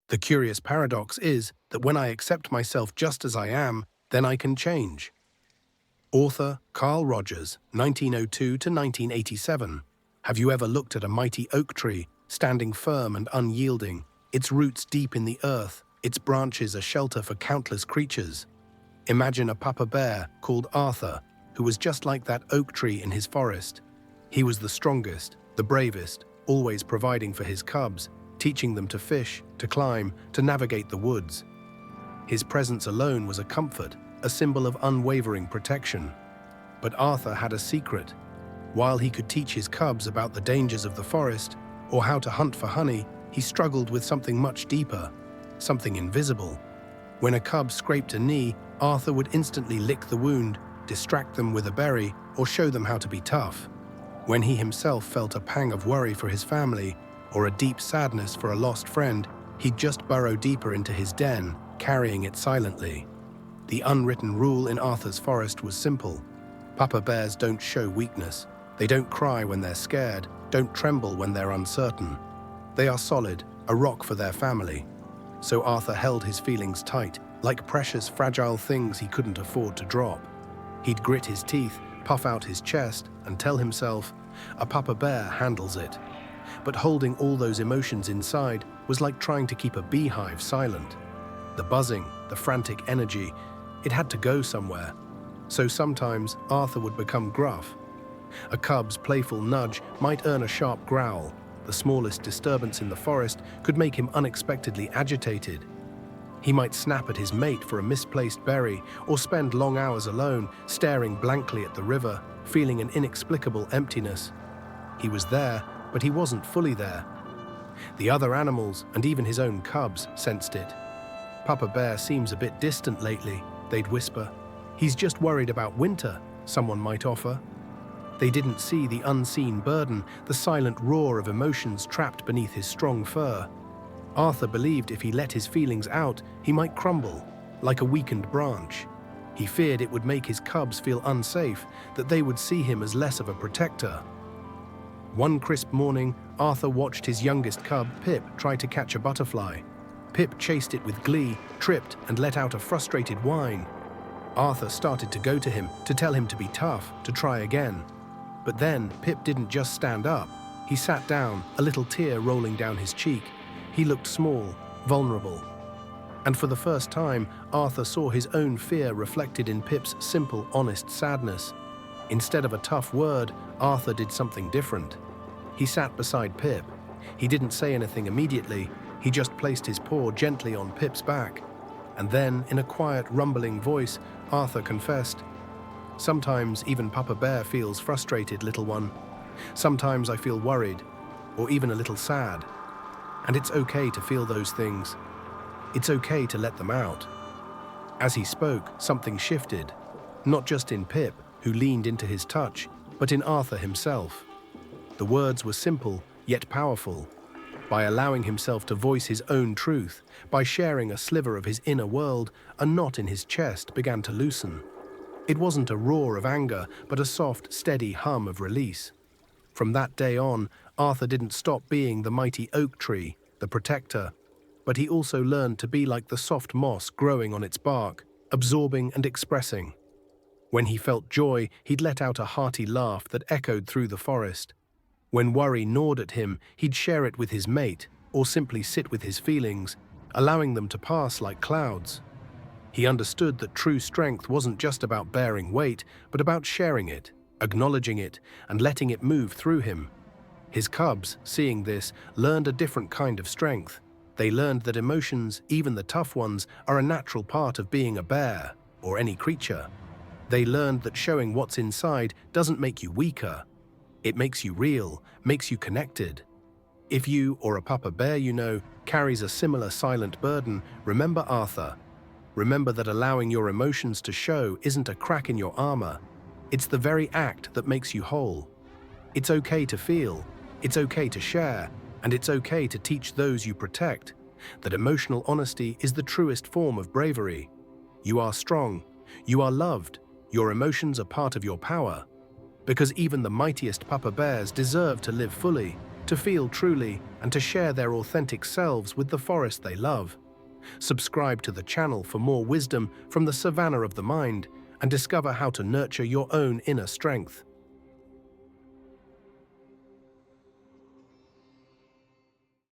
The curious paradox is that when I accept myself just as I am, then I can change. Author Carl Rogers, 1902 to 1987. Have you ever looked at a mighty oak tree, standing firm and unyielding, its roots deep in the earth, its branches a shelter for countless creatures? Imagine a papa bear called Arthur, who was just like that oak tree in his forest. He was the strongest, the bravest, always providing for his cubs, teaching them to fish, to climb, to navigate the woods. His presence alone was a comfort, a symbol of unwavering protection. But Arthur had a secret. While he could teach his cubs about the dangers of the forest or how to hunt for honey, he struggled with something much deeper, something invisible. When a cub scraped a knee, Arthur would instantly lick the wound, distract them with a berry, or show them how to be tough. When he himself felt a pang of worry for his family or a deep sadness for a lost friend, he'd just burrow deeper into his den, carrying it silently. The unwritten rule in Arthur's forest was simple. Papa bears don't show weakness. They don't cry when they're scared, don't tremble when they're uncertain. They are solid, a rock for their family. So Arthur held his feelings tight, like precious, fragile things he couldn't afford to drop. He'd grit his teeth, puff out his chest, and tell himself, "A papa bear handles it." But holding all those emotions inside was like trying to keep a beehive silent. The buzzing, the frantic energy, it had to go somewhere. So sometimes Arthur would become gruff. A cub's playful nudge might earn a sharp growl. The smallest disturbance in the forest could make him unexpectedly agitated. He might snap at his mate for a misplaced berry or spend long hours alone, staring blankly at the river, feeling an inexplicable emptiness. He was there, but he wasn't fully there. The other animals, and even his own cubs, sensed it. "Papa Bear seems a bit distant lately," they'd whisper. "He's just worried about winter," someone might offer. They didn't see the unseen burden, the silent roar of emotions trapped beneath his strong fur. Arthur believed if he let his feelings out, he might crumble, like a weakened branch. He feared it would make his cubs feel unsafe, that they would see him as less of a protector. One crisp morning, Arthur watched his youngest cub, Pip, try to catch a butterfly. Pip chased it with glee, tripped, and let out a frustrated whine. Arthur started to go to him, to tell him to be tough, to try again. But then, Pip didn't just stand up. He sat down, a little tear rolling down his cheek. He looked small, vulnerable. And for the first time, Arthur saw his own fear reflected in Pip's simple, honest sadness. Instead of a tough word, Arthur did something different. He sat beside Pip. He didn't say anything immediately. He just placed his paw gently on Pip's back. And then, in a quiet, rumbling voice, Arthur confessed, "Sometimes even Papa Bear feels frustrated, little one. Sometimes I feel worried, or even a little sad. And it's okay to feel those things. It's okay to let them out." As he spoke, something shifted. Not just in Pip, who leaned into his touch, but in Arthur himself. The words were simple, yet powerful. By allowing himself to voice his own truth, by sharing a sliver of his inner world, a knot in his chest began to loosen. It wasn't a roar of anger, but a soft, steady hum of release. From that day on, Arthur didn't stop being the mighty oak tree, the protector, but he also learned to be like the soft moss growing on its bark, absorbing and expressing. When he felt joy, he'd let out a hearty laugh that echoed through the forest. When worry gnawed at him, he'd share it with his mate, or simply sit with his feelings, allowing them to pass like clouds. He understood that true strength wasn't just about bearing weight, but about sharing it, acknowledging it, and letting it move through him. His cubs, seeing this, learned a different kind of strength. They learned that emotions, even the tough ones, are a natural part of being a bear, or any creature. They learned that showing what's inside doesn't make you weaker. It makes you real, makes you connected. If you, or a papa bear you know, carries a similar silent burden, remember Arthur. Remember that allowing your emotions to show isn't a crack in your armor. It's the very act that makes you whole. It's okay to feel, it's okay to share, and it's okay to teach those you protect that emotional honesty is the truest form of bravery. You are strong, you are loved, your emotions are part of your power. Because even the mightiest papa bears deserve to live fully, to feel truly and to share their authentic selves with the forest they love. Subscribe to the channel for more wisdom from the Savanna of the mind and discover how to nurture your own inner strength.